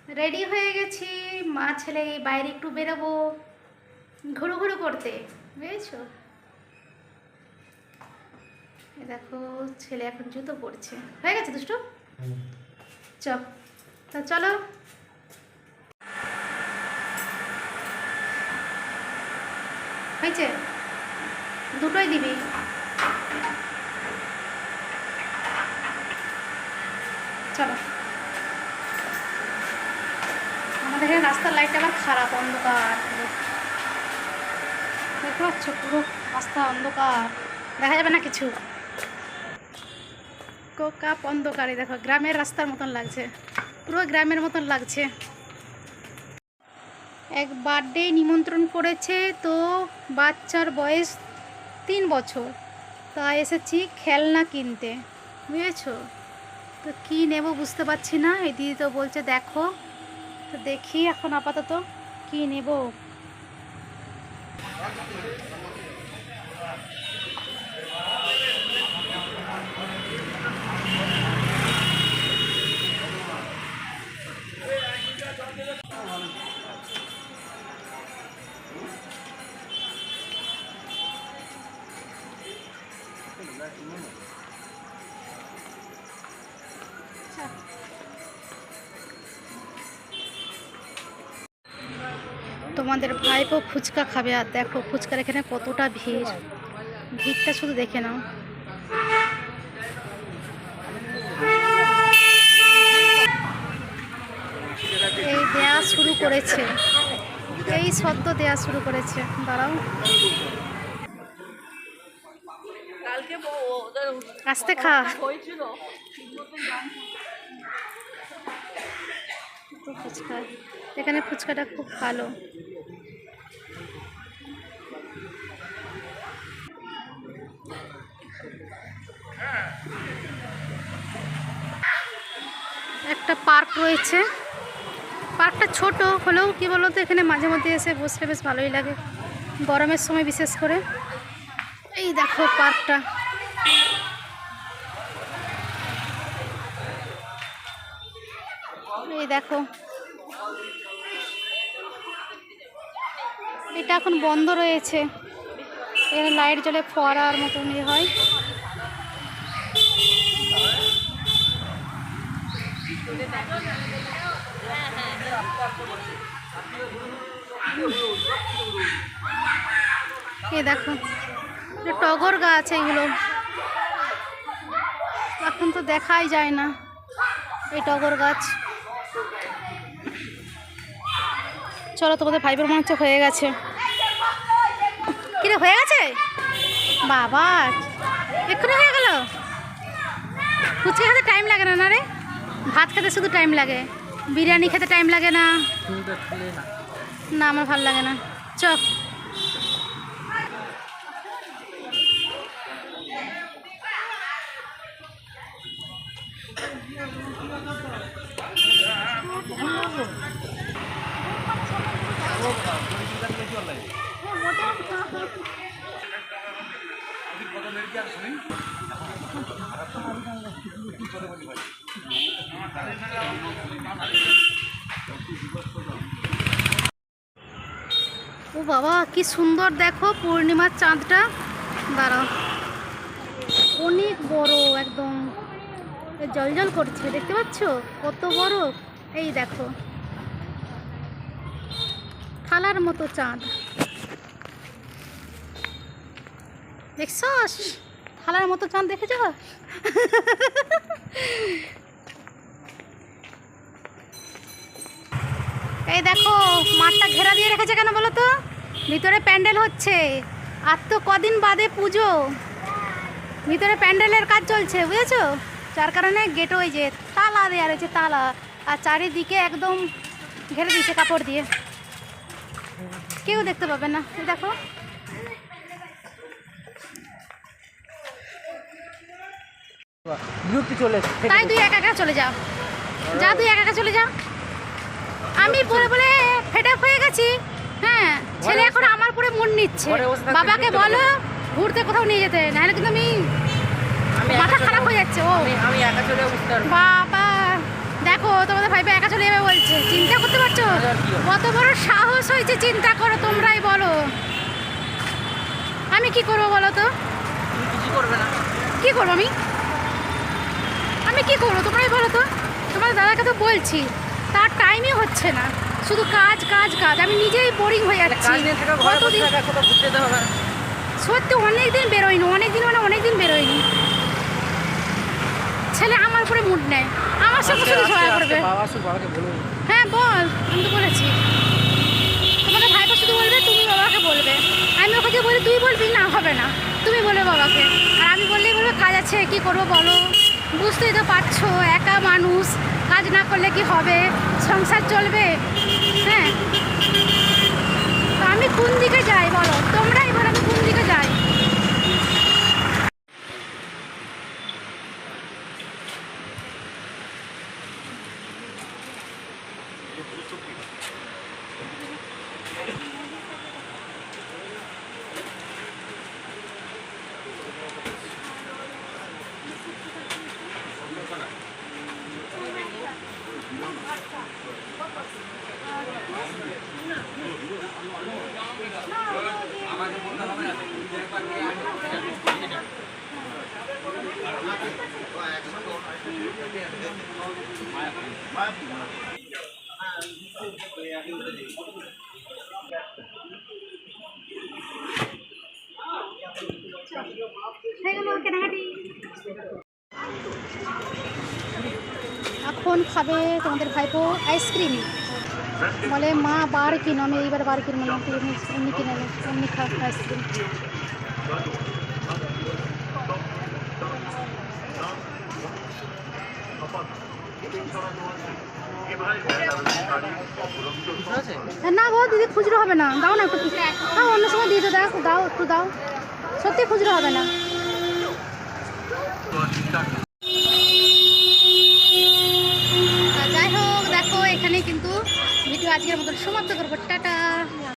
Ready হয়ে গেছি, মা ছেলে বাইরে একটু বেরোবো ঘুরু ঘুরু করতে, বুঝেছো? দেখো ছেলে এখন জুতো পরছে, হয়ে গেছে দুষ্টু। চলো হয়েছে, দুটোই দিবি। চলো, আমাদের এখানে রাস্তার লাইটটা আবার খারাপ, অন্ধকার দেখতে পাচ্ছ, পুরো রাস্তা অন্ধকার, দেখা যাবে না কিছু, কাপ অন্ধকারে। দেখো গ্রামের রাস্তার মতন লাগছে, পুরো গ্রামের মতন লাগছে। এক বার্থডে নিমন্ত্রণ করেছে, তো বাচ্চার বয়স 3 বছর, তা এসেছি খেলনা কিনতে, বুঝেছো? তো কী নেব বুঝতে পারছি না। এই দিদি তো বলছে দেখো, তো দেখি এখন আপাতত কী নেব। তোমাদের ভাইপো ফুচকা খাবে, আর দেখো ফুচকার এখানে কতটা ভিড়, ভিড়টা শুধু দেখে নাও। এই দেয়া শুরু করেছে, এই সদ্য দেয়া শুরু করেছে, দাঁড়াও আস্তে খা। ফুচকা এখানে ফুচকাটা খুব ভালো। একটা পার্ক রয়েছে, পার্কটা ছোট হলেও কি বলো তো, এখানে মাঝে মধ্যে এসে বসলে বেশ ভালোই লাগে, গরমের সময় বিশেষ করে। এই দেখো পার্কটা, এই দেখো এটা এখন বন্ধ রয়েছে, এখানে লাইট জ্বলে ফোয়ারার মতন ইয়ে হয়। এই দেখো টগর গাছ, এইগুলো এখন তো দেখাই যায় না, এই টগর গাছ। চলো, তোমাদের ভাইপোর মনে হচ্ছে হয়ে গেছে। কিরে হয়ে গেছে বাবা, এক্ষুনি হয়ে গেল? ফুচকা খেতে টাইম লাগে না? না রে, ভাত খেতে শুধু টাইম লাগে, বিরিয়ানি খেতে টাইম লাগে না। না আমার ভালো লাগে না। চ ও বাবা কি সুন্দর, দেখো পূর্ণিমার চাঁদটা, দাঁড়াও অনেক বড়, একদম জলজল করছে, দেখতে পাচ্ছ কত বড়। এই দেখো থালার মতো চাঁদ, দেখছস থালার মতো চাঁদ, দেখেছ? এই দেখো মাঠটা ঘেরা দিয়ে রেখেছে কেন বলো তো? ভিতরে প্যান্ডেল হচ্ছে, আর তো কদিন বাদে পুজো, ভিতরে প্যান্ডেলের কাজ চলছে, বুঝেছো? যার কারণে গেট ওই যে তালা দেওয়া রয়েছে, তালা, আর চারিদিকে একদম ঘেরে দিয়েছে কাপড় দিয়ে, কেউ দেখতে পাবে না। এই দেখো তাই তুই একা একা চলে যাও, যা তুই একা একা চলে যা। আমি বলে বলে ফেড আপ হয়ে গেছি। হ্যাঁ, ছেলে এখন আমার পরে মন নিচ্ছে, বাবাকে বলো ঘুরতে কোথাও নিয়ে যেতে, নাহলে কিন্তু আমি মাথা খারাপ হয়ে যাচ্ছে। ও আমি একা চলে বুঝতে পারবো। বাবা দেখো তোমাদের ভাই যাবে, একা চলে যাবে বলছে। চিন্তা করতে পারছো কত বড় সাহস হয়েছে? চিন্তা করো, তোমরাই বলো আমি কি করবো বলো তো? কিছু করবে না। কি করবো আমি কি করবো তোমরাই বলো তো? তোমার দাদাকে তো বলছি, তার টাইমই হচ্ছে না, শুধু কাজ কাজ কাজ। আমি নিজেই বোরিং হয়ে যাচ্ছি। কাজ নিয়ে থাকা, ঘরে বসে কতদিন থাকা, কোথাও ঘুরতে যেতে হবে। সত্যি অনেক দিন বেরোয়নি, অনেক দিন বেরোয়নি। ছেলে আমার উপরে মুড নেয়, আমার সাথে শুধু ঝগড়া করবে। বাবা আসুক, বাবাকে বলুন। হ্যাঁ বল, আমি তো বলেছি তোমাকে ভাইপো শুধু বলবে, তুমি বাবাকে বলবে। আমি ওকে যে বলি তুই বলবি না, হবে না, তুমি বলবে বাবাকে। আর আমি বললেই বলবে কাজ আছে, কি করবো বলো? বুঝতেই তো পারছো, একা মানুষ, কাজ না করলে কি হবে? সংসার চলবে? হ্যাঁ, তো আমি কোন দিকে যাই বলো? তোমরাই বলো আমি কোন দিকে যাই? এখন খাবে তোমাদের ভাইপো আইসক্রিম। বলে মা বার কিনো, আমি এইবার বার কিনবো না, তুই এমনি কিনে নে, এমনি খা আইসক্রিম। না গো দিদি, খুচরো হবে না, দাও না একটু। হ্যাঁ অন্য সময় দিয়ে দাও, দাও একটু দাও, সত্যি খুচরো হবে না। যাই হোক, দেখো এখানে কিন্তু ভিডিও আজকের মতো সমাপ্ত করবো। টাটা।